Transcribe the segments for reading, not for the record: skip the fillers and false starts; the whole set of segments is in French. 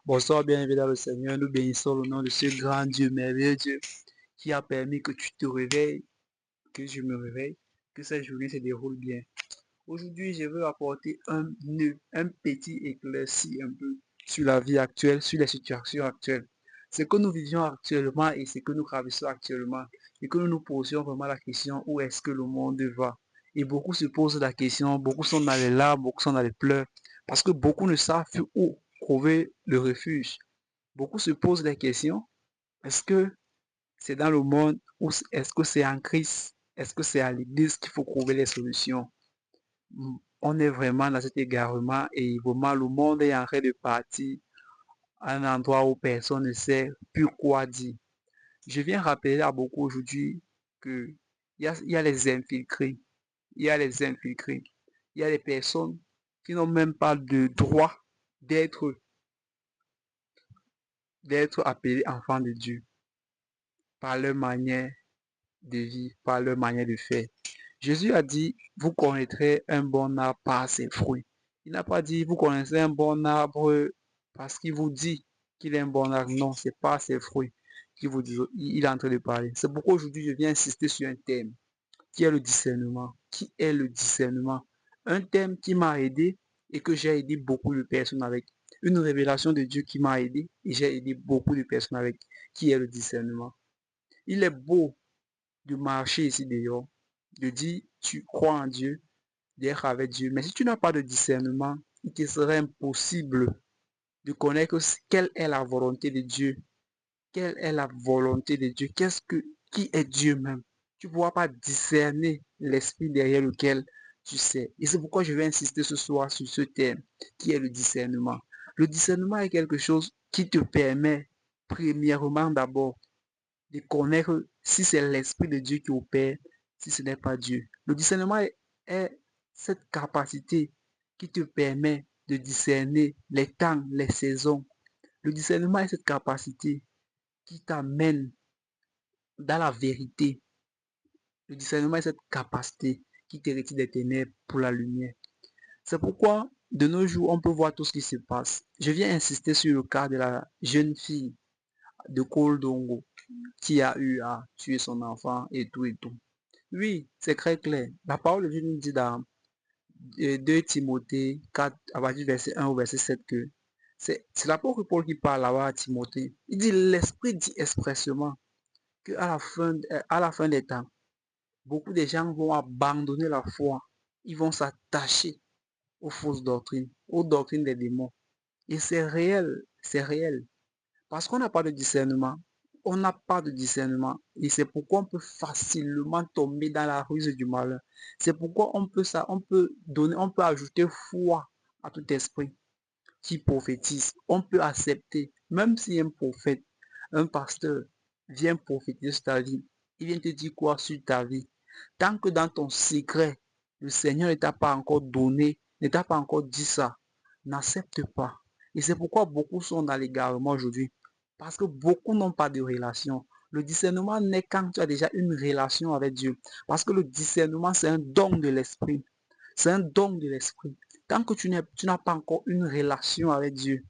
Bonsoir, bienvenue dans le Seigneur. Nous bénissons le nom de ce grand Dieu, merveilleux Dieu, qui a permis que tu te réveilles, que je me réveille, que cette journée se déroule bien. Aujourd'hui, je veux apporter un petit éclairci un peu sur la vie actuelle, sur les situations actuelles. Ce que nous vivions actuellement et ce que nous traversons actuellement, et que nous nous posions vraiment la question où est-ce que le monde va. Et beaucoup se posent la question, beaucoup sont dans les larmes, beaucoup sont dans les pleurs, parce que beaucoup ne savent où trouver le refuge. Beaucoup se posent la question, est-ce que c'est dans le monde ou est-ce que c'est en Christ? Est-ce que c'est à l'église qu'il faut trouver les solutions? On est vraiment dans cet égarement et vraiment le monde est en train de partir à un endroit où personne ne sait plus quoi dire. Je viens rappeler à beaucoup aujourd'hui que il y a les infiltrés, il y a les infiltrés, il y a des personnes qui n'ont même pas de droit d'être d'être appelées enfants de Dieu par leur manière de vivre, par leur manière de faire. Jésus a dit, vous connaîtrez un bon arbre par ses fruits. Il n'a pas dit, vous connaissez un bon arbre parce qu'il vous dit qu'il est un bon arbre. Non, c'est pas ses fruits qu'il vous dit. Il est en train de parler. C'est pourquoi aujourd'hui, je viens insister sur un thème qui est le discernement. Qui est le discernement? Un thème qui m'a aidé et que j'ai aidé beaucoup de personnes avec. Une révélation de Dieu qui m'a aidé et j'ai aidé beaucoup de personnes avec. Qui est le discernement? Il est beau de marcher ici dehors, de dire tu crois en Dieu, d'être avec Dieu. Mais si tu n'as pas de discernement, il te serait impossible de connaître quelle est la volonté de Dieu. Quelle est la volonté de Dieu? Qui est Dieu même? Tu ne pourras pas discerner l'esprit derrière lequel tu sais. Et c'est pourquoi je vais insister ce soir sur ce thème, qui est le discernement. Le discernement est quelque chose qui te permet, premièrement d'abord, de connaître si c'est l'Esprit de Dieu qui opère, si ce n'est pas Dieu. Le discernement est cette capacité qui te permet de discerner les temps, les saisons. Le discernement est cette capacité qui t'amène dans la vérité. Le discernement est cette capacité qui te retire des ténèbres pour la lumière. C'est pourquoi, de nos jours, on peut voir tout ce qui se passe. Je viens insister sur le cas de la jeune fille de Koldongo qui a eu à tuer son enfant et tout et tout. Oui, c'est très clair. La parole de Dieu nous dit dans 2 Timothée 4, à partir du verset 1 au verset 7 que c'est l'apôtre Paul qui parle là-bas à Timothée. Il dit, l'Esprit dit expressement qu'à la fin des temps, beaucoup de gens vont abandonner la foi. Ils vont s'attacher aux fausses doctrines, aux doctrines des démons. Et c'est réel, c'est réel. Parce qu'on n'a pas de discernement. On n'a pas de discernement. Et c'est pourquoi on peut facilement tomber dans la ruse du malheur. C'est pourquoi on peut ajouter foi à tout esprit qui prophétise. On peut accepter, même si un prophète, un pasteur vient prophétiser sur ta vie, il vient te dire quoi sur ta vie. Tant que dans ton secret, le Seigneur ne t'a pas encore donné, ne t'a pas encore dit ça, n'accepte pas. Et c'est pourquoi beaucoup sont dans l'égarement aujourd'hui. Parce que beaucoup n'ont pas de relation. Le discernement n'est quand tu as déjà une relation avec Dieu. Parce que le discernement, c'est un don de l'esprit. C'est un don de l'esprit. Tant que tu n'as pas encore une relation avec Dieu,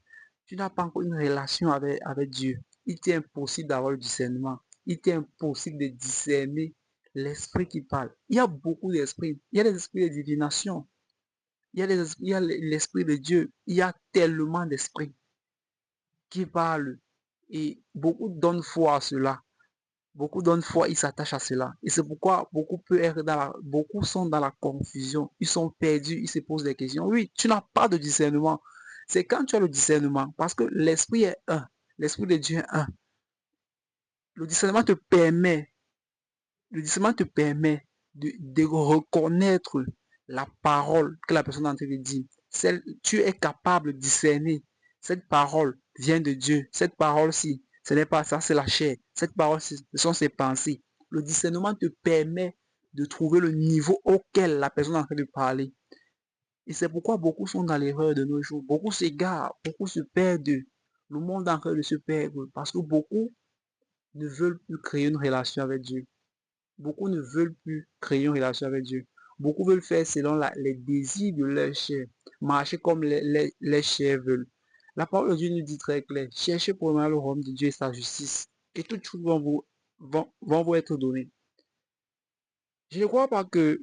tu n'as pas encore une relation avec Dieu, il t'est impossible d'avoir le discernement. Il t'est impossible de discerner l'esprit qui parle. Il y a beaucoup d'esprits. Il y a des esprits de divination. Il y a l'esprit de Dieu. Il y a tellement d'esprits qui parlent. Et beaucoup donnent foi à cela. Beaucoup donnent foi, ils s'attachent à cela. Et c'est pourquoi beaucoup sont dans la confusion. Ils sont perdus, ils se posent des questions. Oui, tu n'as pas de discernement. C'est quand tu as le discernement, parce que l'esprit est un. L'esprit de Dieu est un. Le discernement te permet, le discernement te permet de reconnaître la parole que la personne est en train de dire. Tu es capable de discerner. Cette parole vient de Dieu. Cette parole-ci, ce n'est pas ça, c'est la chair. Cette parole-ci, ce sont ses pensées. Le discernement te permet de trouver le niveau auquel la personne est en train de parler. Et c'est pourquoi beaucoup sont dans l'erreur de nos jours. Beaucoup s'égarent, beaucoup se perdent. Le monde est en train de se perdre parce que beaucoup ne veulent plus créer une relation avec Dieu. Beaucoup ne veulent plus créer une relation avec Dieu. Beaucoup veulent faire selon les désirs de leur chair, marcher comme les chairs veulent. La parole de Dieu nous dit très clair, cherchez premièrement le royaume de Dieu et sa justice, et toutes choses vont vous être données. Je ne crois pas que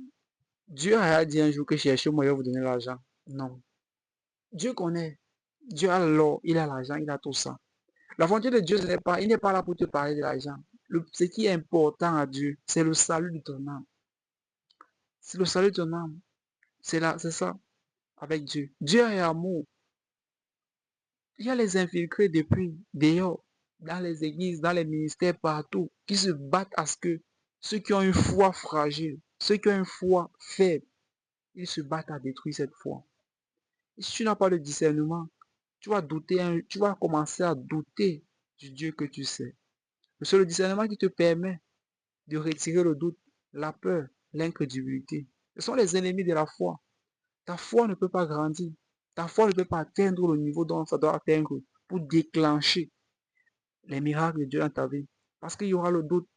Dieu a dit un jour que cherchez-moi, je vais vous donner l'argent. Non. Dieu connaît. Dieu a l'or, il a l'argent, il a tout ça. La volonté de Dieu, il n'est pas là pour te parler de l'argent. Ce qui est important à Dieu, c'est le salut de ton âme. C'est le salut de ton âme. C'est ça, avec Dieu. Dieu est amour. Il y a les infiltrés depuis, dehors, dans les églises, dans les ministères, partout, qui se battent à ce que ceux qui ont une foi fragile, ceux qui ont une foi faible, ils se battent à détruire cette foi. Et si tu n'as pas de discernement, tu vas douter, tu vas commencer à douter du Dieu que tu sais. C'est le discernement qui te permet de retirer le doute, la peur, l'incrédulité. Ce sont les ennemis de la foi. Ta foi ne peut pas grandir. Ta foi ne peut pas atteindre le niveau dont ça doit atteindre pour déclencher les miracles de Dieu dans ta vie. Parce qu'il y aura le doute,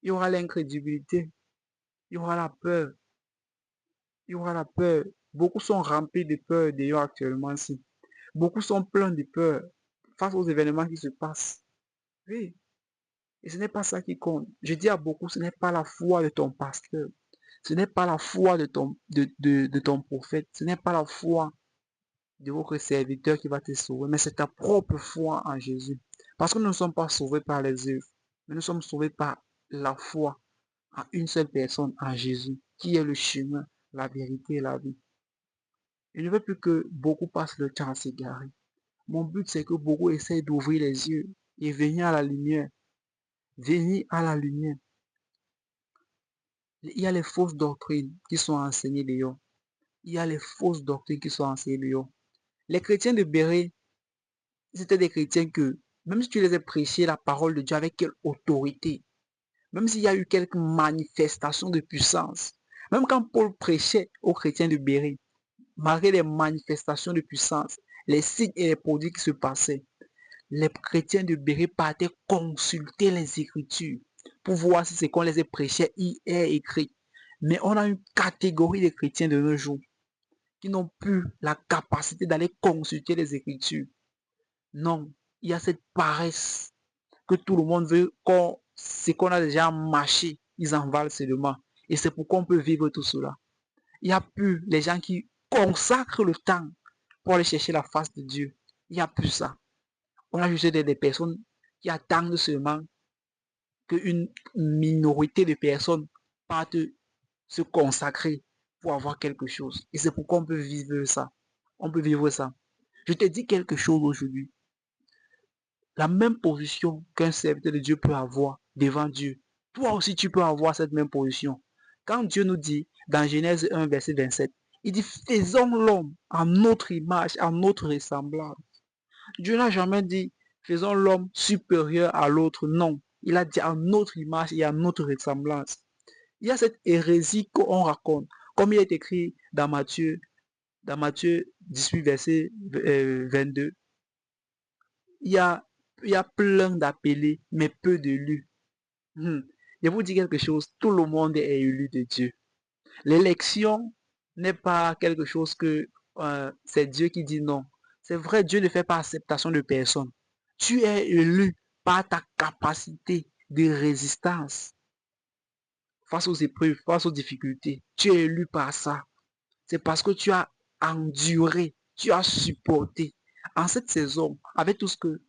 il y aura l'incrédulité, il y aura la peur, il y aura la peur. Beaucoup sont remplis de peur d'ailleurs actuellement ici. Beaucoup sont pleins de peur face aux événements qui se passent. Oui, et ce n'est pas ça qui compte. Je dis à beaucoup, ce n'est pas la foi de ton pasteur. Ce n'est pas la foi de ton prophète. Ce n'est pas la foi de votre serviteur qui va te sauver, mais c'est ta propre foi en Jésus. Parce que nous ne sommes pas sauvés par les œuvres, mais nous sommes sauvés par la foi en une seule personne, en Jésus, qui est le chemin, la vérité et la vie. Je ne veux plus que beaucoup passent le temps à s'égarer. Mon but, c'est que beaucoup essayent d'ouvrir les yeux et venir à la lumière. Venir à la lumière. Il y a les fausses doctrines qui sont enseignées dehors. Il y a les fausses doctrines qui sont enseignées dehors. Les chrétiens de Béret, c'était des chrétiens que, même si tu les as prêchés la parole de Dieu avec quelle autorité, même s'il y a eu quelques manifestations de puissance, même quand Paul prêchait aux chrétiens de Béret, malgré les manifestations de puissance, les signes et les produits qui se passaient, les chrétiens de Béret partaient consulter les Écritures pour voir si ce qu'on les a prêchés y est écrit. Mais on a une catégorie de chrétiens de nos jours qui n'ont plus la capacité d'aller consulter les Écritures. Non, il y a cette paresse que tout le monde veut, ce qu'on a déjà mâché, ils en valent seulement. Et c'est pourquoi on peut vivre tout cela. Il n'y a plus les gens qui consacrent le temps pour aller chercher la face de Dieu. Il n'y a plus ça. On a juste des personnes qui attendent seulement qu'une minorité de personnes partent se consacrer pour avoir quelque chose. Et c'est pourquoi on peut vivre ça. On peut vivre ça. Je te dis quelque chose aujourd'hui. La même position qu'un serviteur de Dieu peut avoir devant Dieu, toi aussi tu peux avoir cette même position. Quand Dieu nous dit dans Genèse 1, verset 27, il dit faisons l'homme à notre image, à notre ressemblance. Dieu n'a jamais dit faisons l'homme supérieur à l'autre. Non, il a dit à notre image et à notre ressemblance. Il y a cette hérésie qu'on raconte, comme il est écrit dans Matthieu 18, verset 22. Il y a, il y a plein d'appelés, mais peu d'élus. Je vous dis quelque chose, tout le monde est élu de Dieu. L'élection n'est pas quelque chose que c'est Dieu qui dit non. C'est vrai, Dieu ne fait pas acceptation de personne. Tu es élu par ta capacité de résistance face aux épreuves, face aux difficultés. Tu es élu par ça. C'est parce que tu as enduré, tu as supporté. En cette saison, avec tout ce que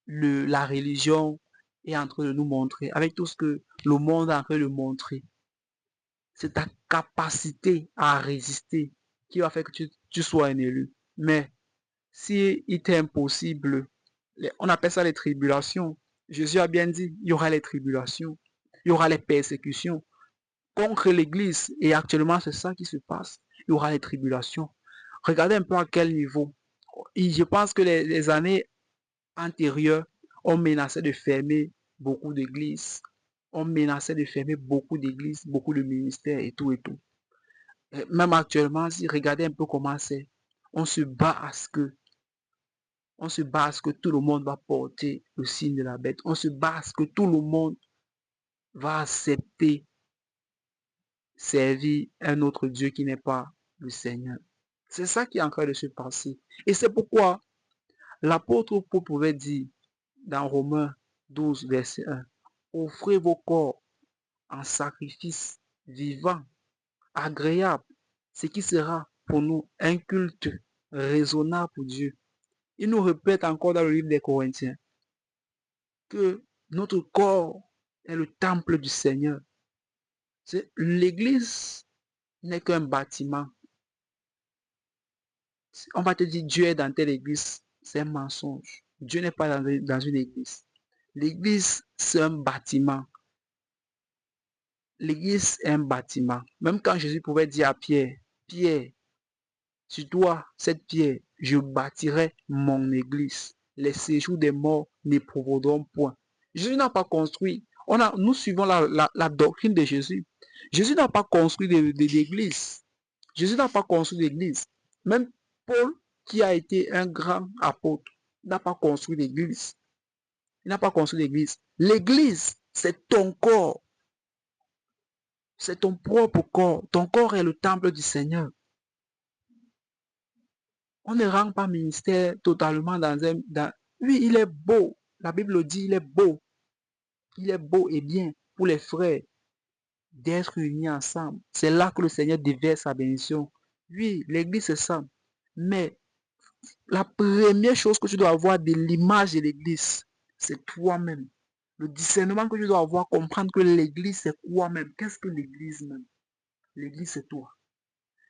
la religion est en train de nous montrer, avec tout ce que le monde est en train de montrer, c'est ta capacité à résister qui va faire que tu sois un élu. Mais si il est impossible, on appelle ça les tribulations. Jésus a bien dit, il y aura les tribulations, il y aura les persécutions contre l'Église. Et actuellement, c'est ça qui se passe. Il y aura les tribulations. Regardez un peu à quel niveau. Et je pense que les années antérieures ont menacé de fermer beaucoup d'églises. On menaçait de fermer beaucoup d'églises, beaucoup de ministères et tout et tout. Même actuellement, si regardez un peu comment c'est, on se bat à ce que tout le monde va porter le signe de la bête. On se bat à ce que tout le monde va accepter servir un autre Dieu qui n'est pas le Seigneur. C'est ça qui est en train de se passer. Et c'est pourquoi l'apôtre Paul pouvait dire dans Romains 12, verset 1, offrez vos corps en sacrifice vivant, agréable, ce qui sera pour nous un culte raisonnable pour Dieu. Il nous répète encore dans le livre des Corinthiens que notre corps est le temple du Seigneur. L'église n'est qu'un bâtiment. On va te dire Dieu est dans telle église, c'est un mensonge. Dieu n'est pas dans une église. L'église, c'est un bâtiment. L'église est un bâtiment. Même quand Jésus pouvait dire à Pierre, Pierre, sur toi, cette pierre, je bâtirai mon église. Les séjours des morts n'éprouveront point. Jésus n'a pas construit. Nous suivons la doctrine de Jésus. Jésus n'a pas construit d'église. Jésus n'a pas construit d'église. Même Paul, qui a été un grand apôtre, n'a pas construit d'église. Il n'a pas construit d'église. L'église, c'est ton corps. C'est ton propre corps. Ton corps est le temple du Seigneur. On ne rend pas ministère totalement Oui, il est beau. La Bible dit, il est beau. Il est beau et bien pour les frères d'être unis ensemble. C'est là que le Seigneur déverse sa bénédiction. Oui, l'église c'est ça. Mais la première chose que tu dois avoir de l'image de l'église, c'est toi-même. Le discernement que tu dois avoir, comprendre que l'église c'est quoi même. Qu'est-ce que l'église même? L'église c'est toi.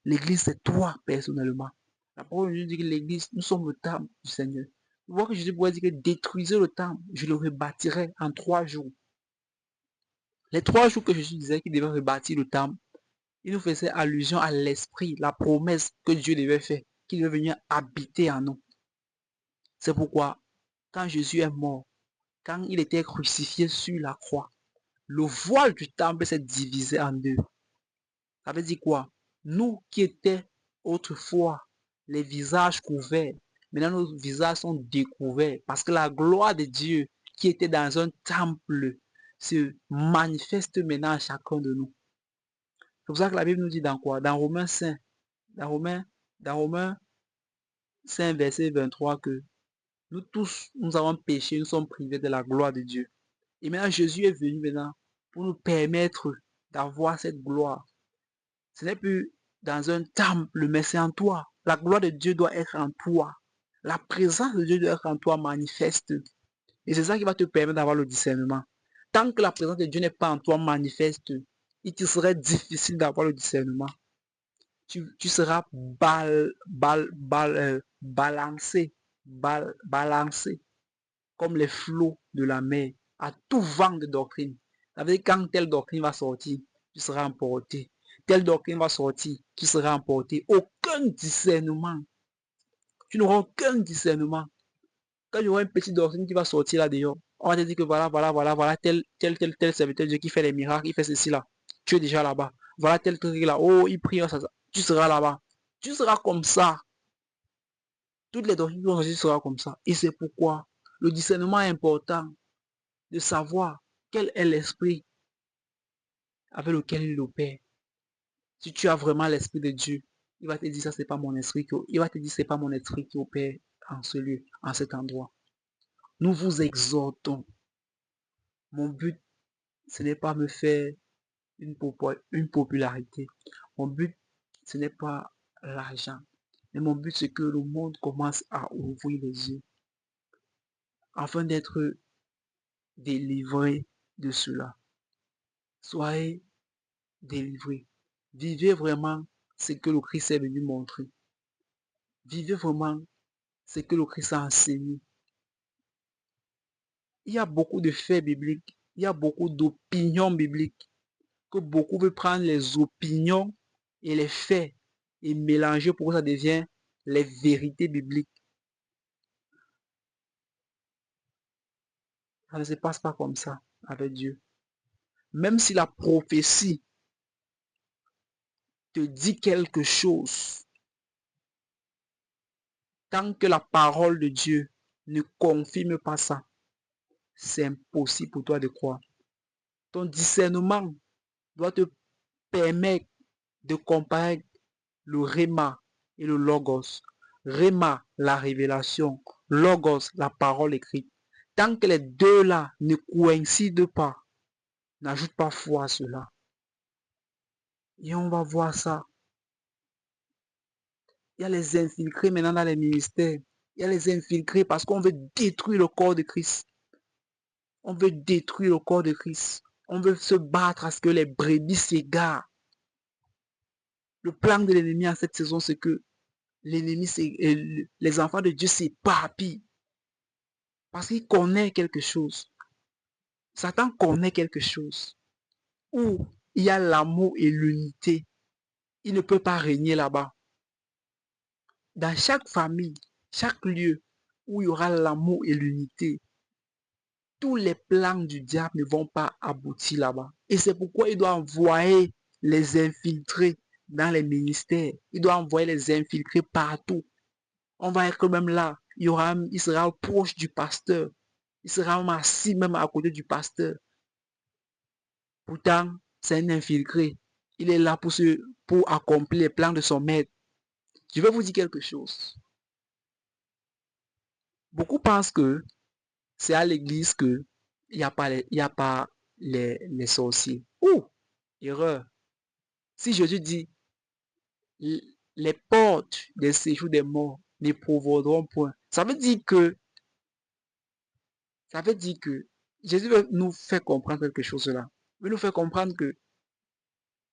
L'église c'est toi personnellement. La parole de Dieu dit que l'église, nous sommes le temple du Seigneur. Vous voyez que Jésus pourrait dire que détruisez le temple, je le rebâtirai en 3 jours. Les 3 jours que Jésus disait qu'il devait rebâtir le temple, il nous faisait allusion à l'esprit, la promesse que Dieu devait faire, qu'il devait venir habiter en nous. C'est pourquoi, quand Jésus est mort, quand il était crucifié sur la croix, le voile du temple s'est divisé en 2. Ça veut dire quoi? Nous qui étions autrefois les visages couverts, maintenant nos visages sont découverts parce que la gloire de Dieu qui était dans un temple se manifeste maintenant à chacun de nous. C'est pour ça que la Bible nous dit dans quoi? Dans Romains 5, dans Romains 5, verset 23, que nous tous, nous avons péché, nous sommes privés de la gloire de Dieu. Et maintenant, Jésus est venu maintenant pour nous permettre d'avoir cette gloire. Ce n'est plus dans un temple, mais c'est en toi. La gloire de Dieu doit être en toi. La présence de Dieu doit être en toi manifeste. Et c'est ça qui va te permettre d'avoir le discernement. Tant que la présence de Dieu n'est pas en toi manifeste, il te serait difficile d'avoir le discernement. Tu seras balancé comme les flots de la mer à tout vent de doctrine. Ça veut dire quand telle doctrine va sortir, tu seras emporté. Telle doctrine va sortir, tu seras emporté. Aucun discernement. Tu n'auras aucun discernement. Quand il y aura une petite doctrine qui va sortir là dehors, on va te dire que voilà, tel serviteur de Dieu qui fait les miracles, il fait ceci là. Tu es déjà là-bas. Voilà tel truc là. Oh, il prie, ça. Tu seras là-bas. Tu seras comme ça. Toutes les doctrines qui vont sortir seront comme ça. Et c'est pourquoi le discernement est important de savoir quel est l'esprit avec lequel il opère. Si tu as vraiment l'esprit de Dieu, il va te dire ça, c'est pas mon esprit il va te dire c'est pas mon esprit qui opère en ce lieu, en cet endroit. Nous vous exhortons. Mon but, ce n'est pas me faire une popularité. Mon but, ce n'est pas l'argent. Mais mon but, c'est que le monde commence à ouvrir les yeux afin d'être délivré de cela. Soyez délivrés. Vivez vraiment ce que le Christ est venu montrer. Vivez vraiment ce que le Christ a enseigné. Il y a beaucoup de faits bibliques, il y a beaucoup d'opinions bibliques, que beaucoup veulent prendre les opinions et les faits et mélanger pour que ça devienne les vérités bibliques. Ça ne se passe pas comme ça avec Dieu. Même si la prophétie te dit quelque chose, tant que la parole de Dieu ne confirme pas ça, c'est impossible pour toi de croire. Ton discernement doit te permet de comparer le Réma et le Logos. Réma, la révélation. Logos, la parole écrite. Tant que les deux-là ne coïncident pas, n'ajoute pas foi à cela. Et on va voir ça. Il y a les infiltrés maintenant dans les ministères. Il y a les infiltrés parce qu'on veut détruire le corps de Christ. On veut détruire le corps de Christ. On veut se battre à ce que les brebis s'égarent. Le plan de l'ennemi en cette saison, c'est que l'ennemi, les enfants de Dieu s'éparpillent. Parce qu'il connaît quelque chose. Satan connaît quelque chose. Où il y a l'amour et l'unité. Il ne peut pas régner là-bas. Dans chaque famille, chaque lieu où il y aura l'amour et l'unité, tous les plans du diable ne vont pas aboutir là-bas. Et c'est pourquoi il doit envoyer les infiltrés dans les ministères. Il doit envoyer les infiltrés partout. On va être même là. Il sera proche du pasteur. Il sera même assis même à côté du pasteur. Pourtant, c'est un infiltré. Il est là pour accomplir les plans de son maître. Je vais vous dire quelque chose. Beaucoup pensent que c'est à l'église que il n'y a pas les sorciers. Ouh, erreur. Si Jésus dit, les portes des séjours des morts ne provoqueront point, ça veut dire que Jésus veut nous faire comprendre quelque chose là. Il veut nous faire comprendre que,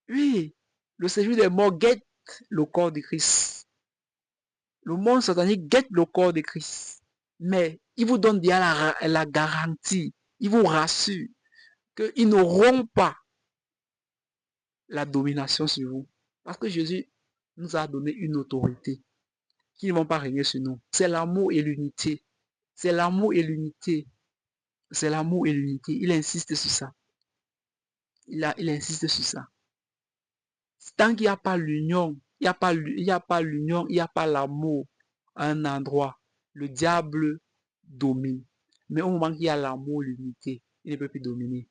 oui, le séjour des morts guette le corps de Christ. Le monde satanique guette le corps de Christ. Mais il vous donne bien la garantie, il vous rassure qu'ils n'auront pas la domination sur vous. Parce que Jésus nous a donné une autorité qui ne vont pas régner sur nous. C'est l'amour et l'unité. C'est l'amour et l'unité. C'est l'amour et l'unité. Il insiste sur ça. Il insiste sur ça. Tant qu'il n'y a pas l'union, il n'y a pas l'union, il n'y a pas l'amour à un endroit, le diable domine. Mais au moment qu'il y a l'amour, l'unité, il ne peut plus dominer.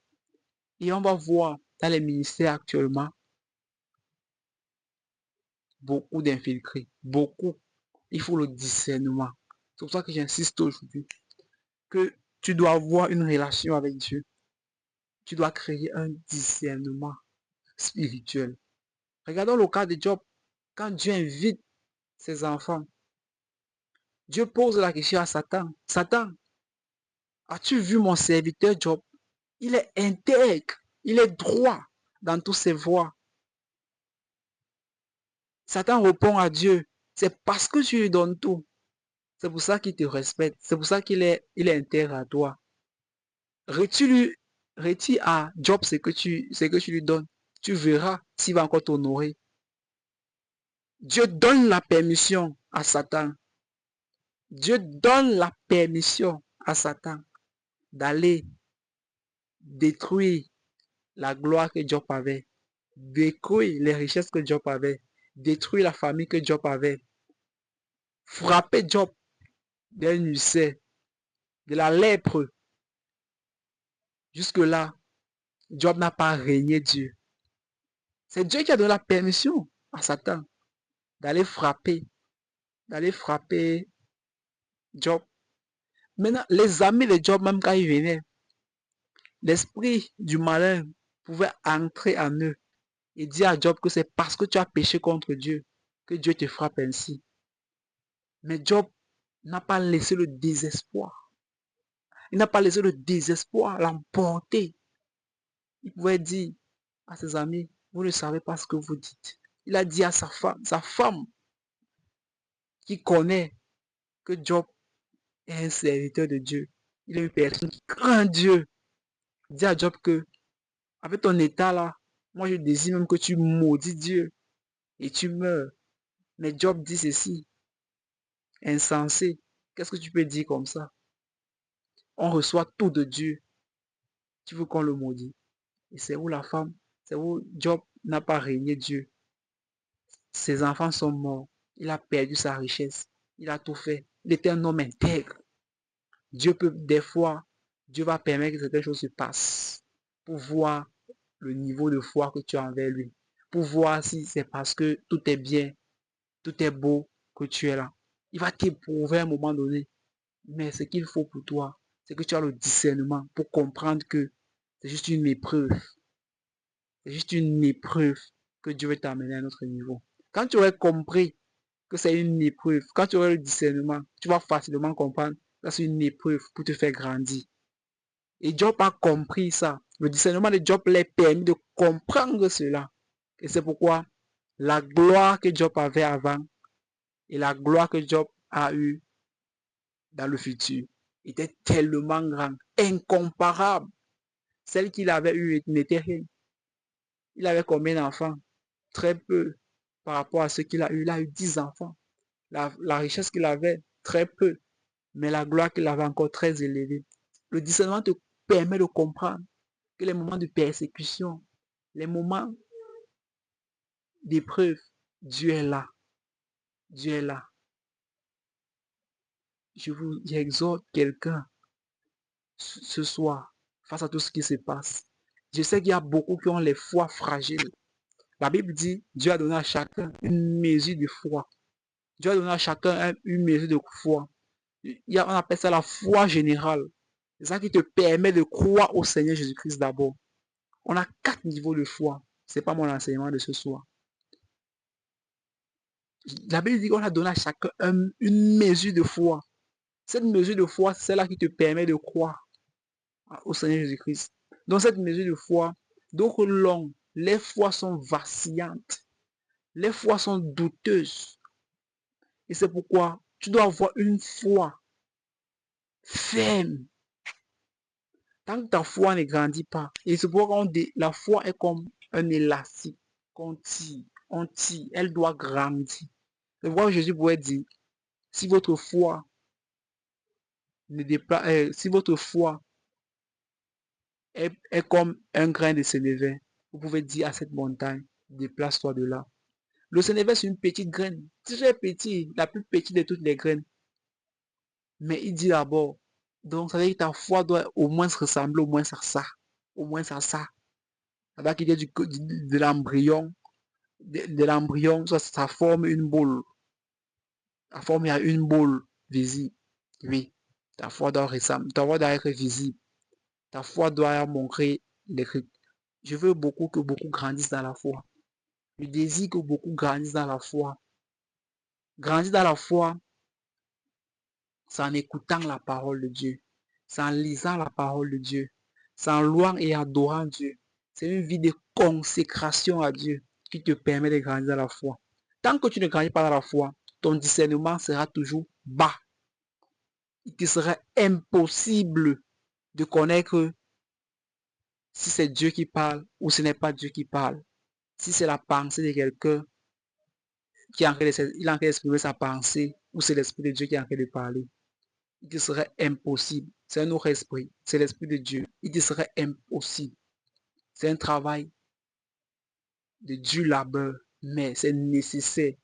Et on va voir dans les ministères actuellement beaucoup d'infiltrés. Beaucoup. Il faut le discernement. C'est pour ça que j'insiste aujourd'hui que tu dois avoir une relation avec Dieu. Tu dois créer un discernement spirituel. Regardons le cas de Job. Quand Dieu invite ses enfants, Dieu pose la question à Satan. Satan, as-tu vu mon serviteur Job? Il est intègre, il est droit dans toutes ses voies. Satan répond à Dieu, c'est parce que tu lui donnes tout. C'est pour ça qu'il te respecte. C'est pour ça il est intègre à toi. Retire à Job ce que tu lui donnes. Tu verras s'il va encore t'honorer. Dieu donne la permission à Satan. Dieu donne la permission à Satan d'aller détruire la gloire que Job avait, détruire les richesses que Job avait, détruire la famille que Job avait, frapper Job d'un ulcère, de la lèpre. Jusque-là, Job n'a pas régné Dieu. C'est Dieu qui a donné la permission à Satan d'aller frapper Job. Maintenant, les amis de Job, même quand ils venaient, l'esprit du malin pouvait entrer en eux et dire à Job que c'est parce que tu as péché contre Dieu que Dieu te frappe ainsi. Mais Job n'a pas laissé le désespoir. Il n'a pas laissé le désespoir l'emporter. Il pouvait dire à ses amis, vous ne savez pas ce que vous dites. Il a dit à sa femme qui connaît que Job est un serviteur de Dieu. Il est une personne qui craint Dieu. Il dit à Job que, avec ton état là, moi je désire même que tu maudis Dieu et tu meurs. Mais Job dit ceci, insensé. Qu'est-ce que tu peux dire comme ça? On reçoit tout de Dieu. Tu veux qu'on le maudit? Et c'est où la femme, c'est où Job n'a pas régné Dieu. Ses enfants sont morts. Il a perdu sa richesse. Il a tout fait. Il était un homme intègre. Dieu peut, des fois, Dieu va permettre que certaines choses se passent pour voir le niveau de foi que tu as envers lui. pour voir si c'est parce que tout est bien, tout est beau que tu es là. Il va t'éprouver à un moment donné. Mais ce qu'il faut pour toi, c'est que tu as le discernement pour comprendre que c'est juste une épreuve. C'est juste une épreuve que Dieu veut t'amener à un autre niveau. Quand tu aurais compris que c'est une épreuve, quand tu aurais le discernement, tu vas facilement comprendre que c'est une épreuve pour te faire grandir. Et Job a compris ça. Le discernement de Job l'a permis de comprendre cela. Et c'est pourquoi la gloire que Job avait avant et la gloire que Job a eue dans le futur était tellement grande, incomparable. Celle qu'il avait eue n'était rien. Il avait combien d'enfants? Très peu par rapport à ce qu'il a eu. Il a eu 10 enfants. La richesse qu'il avait, très peu. Mais la gloire qu'il avait encore très élevée. Le discernement te permet de comprendre que les moments de persécution, les moments d'épreuve, Dieu est là. Dieu est là. J'exhorte quelqu'un ce soir face à tout ce qui se passe. Je sais qu'il y a beaucoup qui ont les foi fragiles. La Bible dit, Dieu a donné à chacun une mesure de foi. Dieu a donné à chacun une mesure de foi. On appelle ça la foi générale. C'est ça qui te permet de croire au Seigneur Jésus-Christ d'abord. On a 4 niveaux de foi. Ce n'est pas mon enseignement de ce soir. La Bible dit qu'on a donné à chacun une mesure de foi. Cette mesure de foi, c'est celle-là qui te permet de croire au Seigneur Jésus-Christ. Dans cette mesure de foi, d'autres longues, les foi sont vacillantes. Les foi sont douteuses. Et c'est pourquoi tu dois avoir une foi ferme. Tant que ta foi ne grandit pas, et c'est pourquoi la foi est comme un élastique qu'on tire, elle doit grandir. C'est pourquoi Jésus pourrait dire, si votre foi si votre foi est comme un grain de sénévé, vous pouvez dire à cette montagne, déplace-toi de là. Le sénévé, c'est une petite graine, très petite, la plus petite de toutes les graines. Mais il dit d'abord, donc ça veut dire que ta foi doit au moins se ressembler au moins à ça. Au moins à ça. Ça doit quitter de l'embryon. De l'embryon, ça forme une boule. La forme, il y a une boule visible. Oui. Ta foi doit ressembler, ta foi doit être visible. Ta foi doit montrer les rites. Je veux beaucoup que beaucoup grandissent dans la foi. Je désire que beaucoup grandissent dans la foi. Grandir dans la foi, c'est en écoutant la parole de Dieu. C'est en lisant la parole de Dieu. C'est en louant et adorant Dieu. C'est une vie de consécration à Dieu qui te permet de grandir dans la foi. Tant que tu ne grandis pas dans la foi, ton discernement sera toujours bas. Il te sera impossible de connaître si c'est Dieu qui parle ou ce n'est pas Dieu qui parle. Si c'est la pensée de quelqu'un qui est en train d'exprimer sa pensée ou c'est l'Esprit de Dieu qui est en train de parler. Il te serait impossible. C'est un autre esprit. C'est l'Esprit de Dieu. Il te serait impossible. C'est un travail de dur labeur, mais c'est nécessaire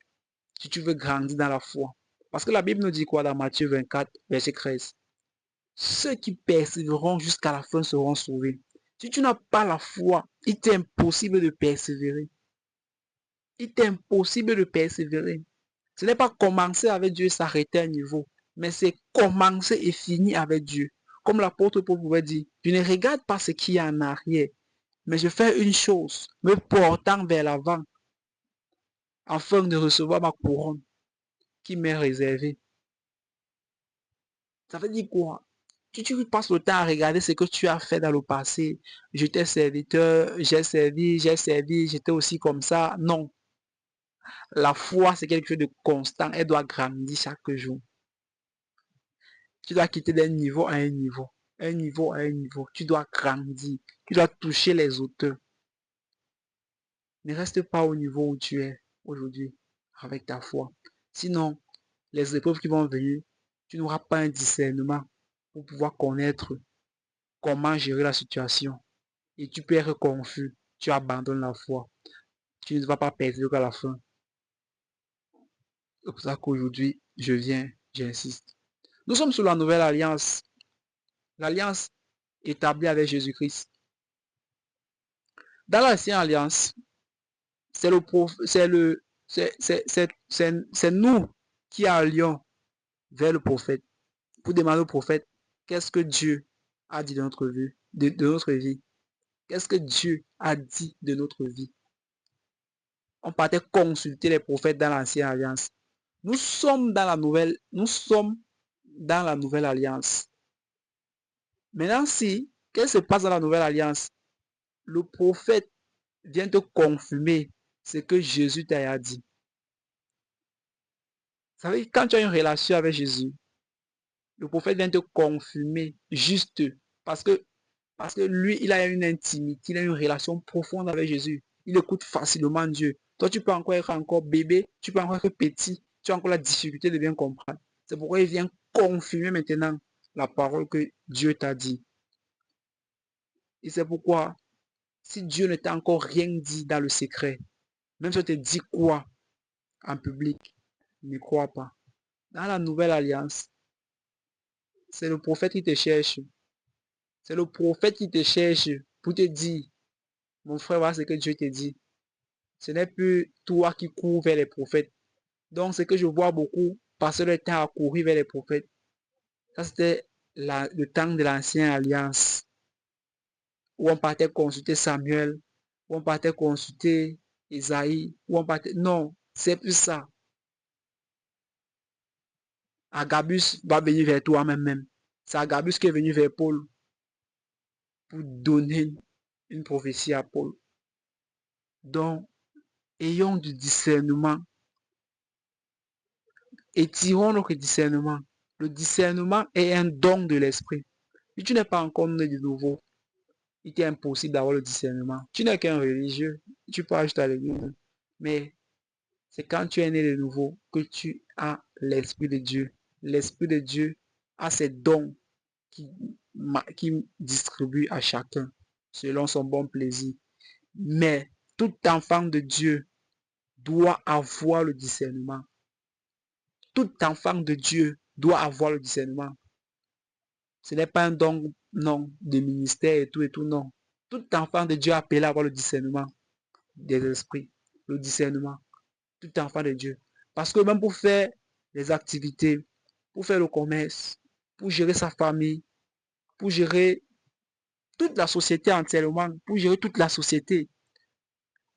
si tu veux grandir dans la foi. Parce que la Bible nous dit quoi dans Matthieu 24, verset 13? Ceux qui persévéreront jusqu'à la fin seront sauvés. Si tu n'as pas la foi, il t'est impossible de persévérer. Il t'est impossible de persévérer. Ce n'est pas commencer avec Dieu et s'arrêter à un niveau, mais c'est commencer et finir avec Dieu. Comme l'apôtre Paul pouvait dire, je ne regarde pas ce qui est en arrière, mais je fais une chose, me portant vers l'avant, afin de recevoir ma couronne qui m'est réservée. Ça veut dire quoi? Tu passes le temps à regarder ce que tu as fait dans le passé. J'étais serviteur, j'ai servi, j'étais aussi comme ça. Non. La foi, c'est quelque chose de constant. Elle doit grandir chaque jour. Tu dois quitter d'un niveau à un niveau. Un niveau à un niveau. Tu dois grandir. Tu dois toucher les auteurs. Ne reste pas au niveau où tu es aujourd'hui avec ta foi. Sinon, les épreuves qui vont venir, tu n'auras pas un discernement pour pouvoir connaître comment gérer la situation. Et tu peux être confus. Tu abandonnes la foi. Tu ne vas pas persévérer à la fin. C'est pour ça qu'aujourd'hui, j'insiste. Nous sommes sous la nouvelle alliance. L'alliance établie avec Jésus-Christ. Dans l'ancienne alliance, C'est nous qui allions vers le prophète pour demander au prophète qu'est-ce que Dieu a dit de notre vie, de notre vie. Qu'est-ce que Dieu a dit de notre vie? On partait consulter les prophètes dans l'ancienne alliance. Nous sommes dans la nouvelle alliance. Maintenant, si, qu'est-ce qui se passe dans la nouvelle alliance? Le prophète vient te confirmer ce que Jésus t'a dit. Vous savez, quand tu as une relation avec Jésus, le prophète vient te confirmer juste parce que lui, il a une intimité, il a une relation profonde avec Jésus. Il écoute facilement Dieu. Toi, tu peux encore être encore bébé, tu peux encore être petit, tu as encore la difficulté de bien comprendre. C'est pourquoi il vient confirmer maintenant la parole que Dieu t'a dit. Et c'est pourquoi, si Dieu ne t'a encore rien dit dans le secret, même si on te dit quoi en public, ne crois pas. Dans la nouvelle alliance, c'est le prophète qui te cherche. C'est le prophète qui te cherche pour te dire, mon frère, voilà ce que Dieu te dit. Ce n'est plus toi qui cours vers les prophètes. Donc, ce que je vois beaucoup, passer le temps à courir vers les prophètes, ça c'était le temps de l'ancienne alliance, où on partait consulter Samuel, où on partait consulter Isaïe, où on partait... Non, c'est plus ça. Agabus va venir vers toi même. C'est Agabus qui est venu vers Paul pour donner une prophétie à Paul. Donc, ayons du discernement et tirons notre discernement. Le discernement est un don de l'esprit. Si tu n'es pas encore né de nouveau, il t'est impossible d'avoir le discernement. Tu n'es qu'un religieux, tu peux ajouter à l'église. Mais c'est quand tu es né de nouveau que tu as l'Esprit de Dieu. L'Esprit de Dieu a ses dons qui distribue à chacun selon son bon plaisir. Mais tout enfant de Dieu doit avoir le discernement. Tout enfant de Dieu doit avoir le discernement. Ce n'est pas un don, non, de ministère et tout, non. Tout enfant de Dieu appelé à avoir le discernement des esprits, le discernement. Tout enfant de Dieu. Parce que même pour faire les activités, pour faire le commerce, pour gérer sa famille, pour gérer toute la société entièrement, pour gérer toute la société,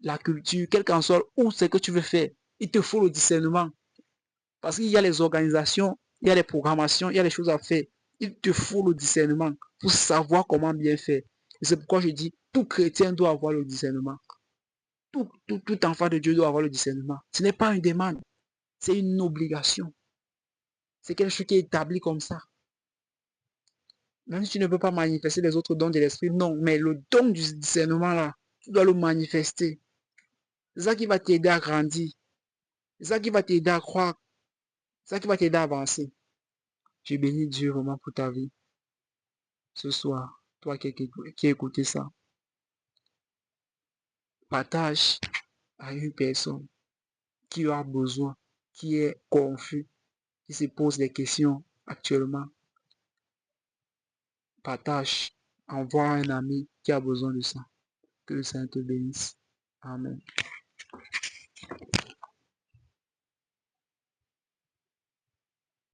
la culture, quel qu'en soit où c'est que tu veux faire, il te faut le discernement. Parce qu'il y a les organisations, il y a les programmations, il y a les choses à faire. Il te faut le discernement pour savoir comment bien faire. Et c'est pourquoi je dis, tout chrétien doit avoir le discernement. Tout enfant de Dieu doit avoir le discernement. Ce n'est pas une demande, c'est une obligation. C'est quelque chose qui est établi comme ça. Même si tu ne peux pas manifester les autres dons de l'esprit, non, mais le don du discernement là, tu dois le manifester. C'est ça qui va t'aider à grandir. C'est ça qui va t'aider à croire. C'est ça qui va t'aider à avancer. Je bénis Dieu vraiment pour ta vie. Ce soir, toi qui as écouté ça, partage à une personne qui a besoin, qui est confus, qui se pose des questions actuellement. Partage, envoie un ami qui a besoin de ça. Que le Seigneur te bénisse. Amen.